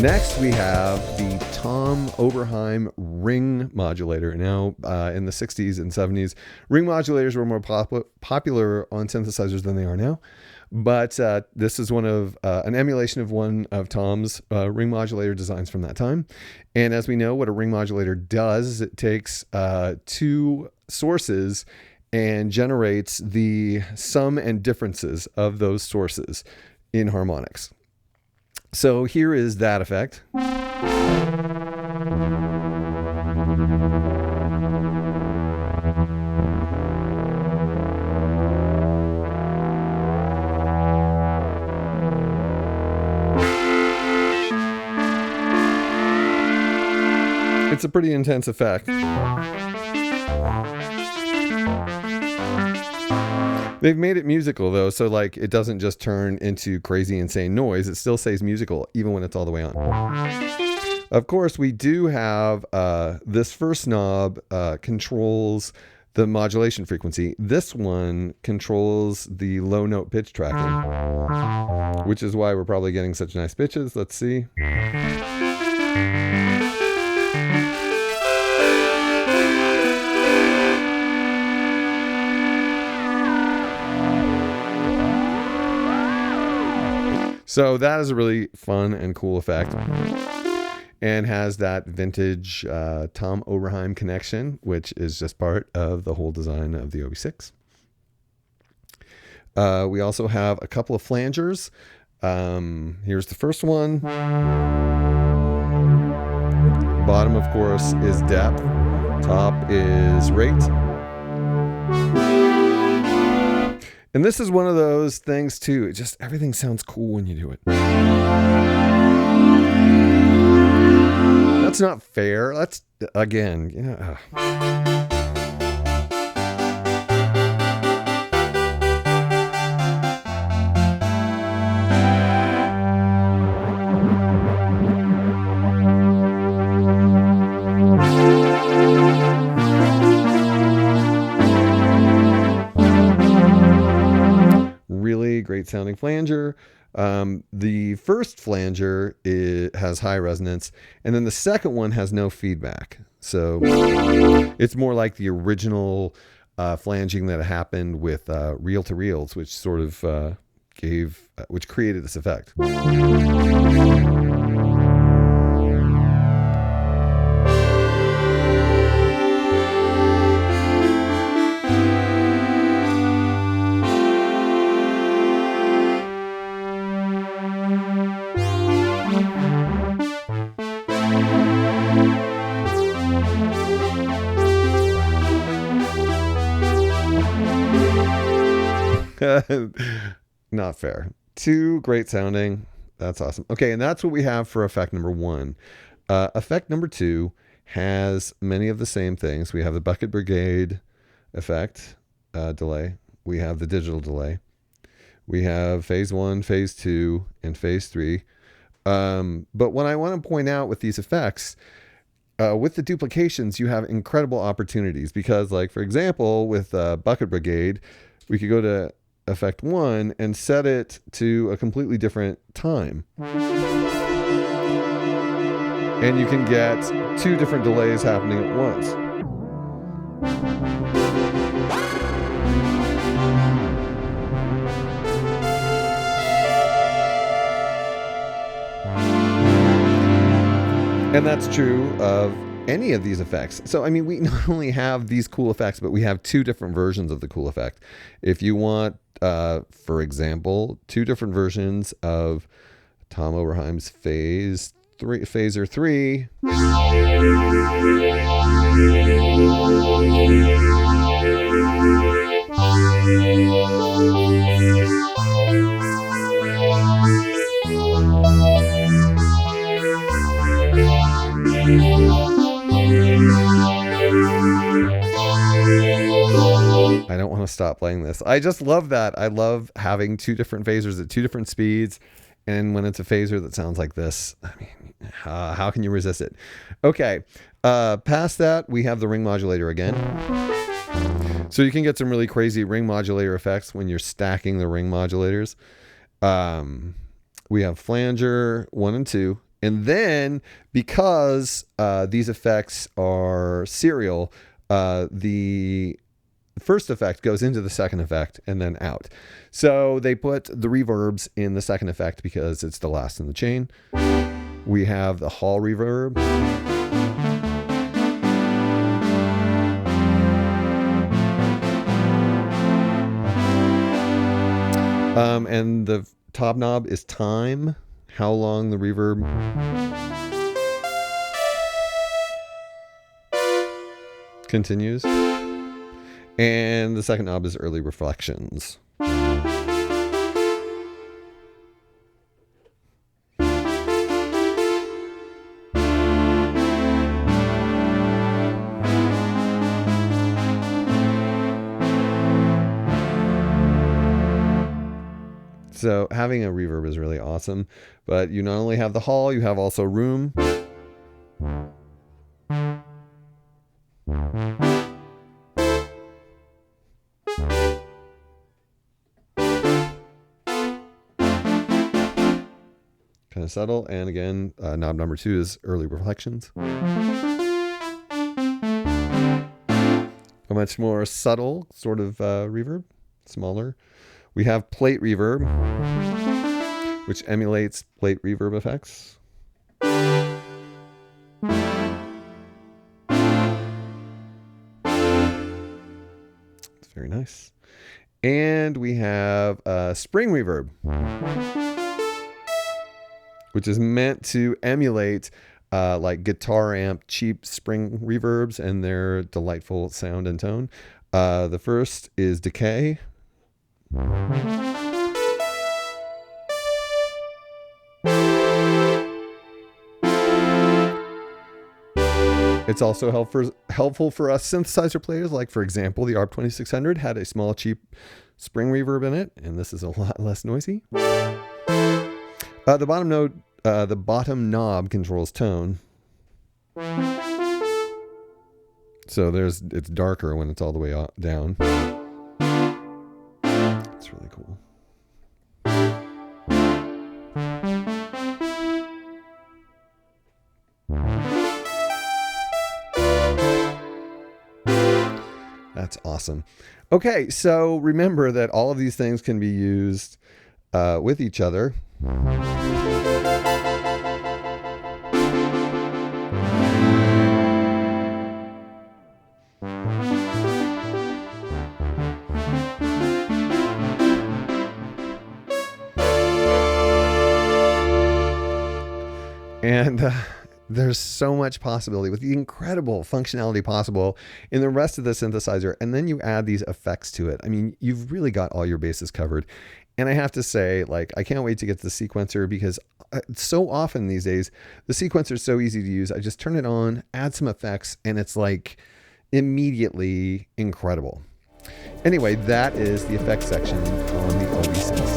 Next, we have the Tom Oberheim ring modulator. Now, in the 60s and 70s, ring modulators were more popular on synthesizers than they are now. But this is one of an emulation of one of Tom's ring modulator designs from that time. And as we know, what a ring modulator does is it takes two sources and generates the sum and differences of those sources in harmonics. So here is that effect. It's a pretty intense effect. They've made it musical though, so like it doesn't just turn into crazy insane noise. It still stays musical even when it's all the way on. Of course, we do have this first knob controls the modulation frequency. This one controls the low note pitch tracking, which is why we're probably getting such nice pitches. Let's see. So that is a really fun and cool effect, and has that vintage Tom Oberheim connection, which is just part of the whole design of the OB-6. We also have a couple of flangers. Here's the first one. Bottom, of course, is depth. Top is rate. And this is one of those things too. It just, everything sounds cool when you do it. That's not fair. That's, again, yeah. Really great sounding flanger. The first flanger has high resonance, and then the second one has no feedback. So it's more like the original flanging that happened with reel-to-reels, which sort of which created this effect. Not fair. Too great sounding. That's awesome. Okay, and that's what we have for effect number one. Effect number two has many of the same things. We have the bucket brigade effect delay. We have the digital delay. We have phase one, phase two, and phase three. But what I want to point out with these effects, with the duplications, you have incredible opportunities because, like, for example, with bucket brigade, we could go to effect one and set it to a completely different time. And you can get two different delays happening at once. And that's true of any of these effects. So, I mean, we not only have these cool effects, but we have two different versions of the cool effect. If you want, for example, two different versions of Tom Oberheim's phaser 3. I don't want to stop playing this. I just love that. I love having two different phasers at two different speeds. And when it's a phaser that sounds like this, I mean, how can you resist it? Okay. Past that, we have the ring modulator again. So you can get some really crazy ring modulator effects when you're stacking the ring modulators. We have flanger 1 and 2. And then because these effects are serial, the first effect goes into the second effect and then out. So they put the reverbs in the second effect because it's the last in the chain. We have the hall reverb. And the top knob is time, how long the reverb continues. And the second knob is early reflections. So having a reverb is really awesome, but you not only have the hall, you have also room. Kind of subtle. And again, knob number 2 is early reflections. A much more subtle sort of reverb, smaller. We have plate reverb, which emulates plate reverb effects. It's very nice. And we have spring reverb, which is meant to emulate like guitar amp cheap spring reverbs and their delightful sound and tone. The first is decay. It's also helpful for us synthesizer players, like for example, the ARP 2600 had a small cheap spring reverb in it, and this is a lot less noisy. The bottom knob controls tone. So it's darker when it's all the way down. It's really cool. That's awesome. Okay, so remember that all of these things can be used with each other. And there's so much possibility with the incredible functionality possible in the rest of the synthesizer. And then you add these effects to it. I mean, you've really got all your bases covered. And I have to say, like, I can't wait to get to the sequencer because so often these days, the sequencer is so easy to use. I just turn it on, add some effects, and it's like immediately incredible. Anyway, that is the effects section on the OB-6.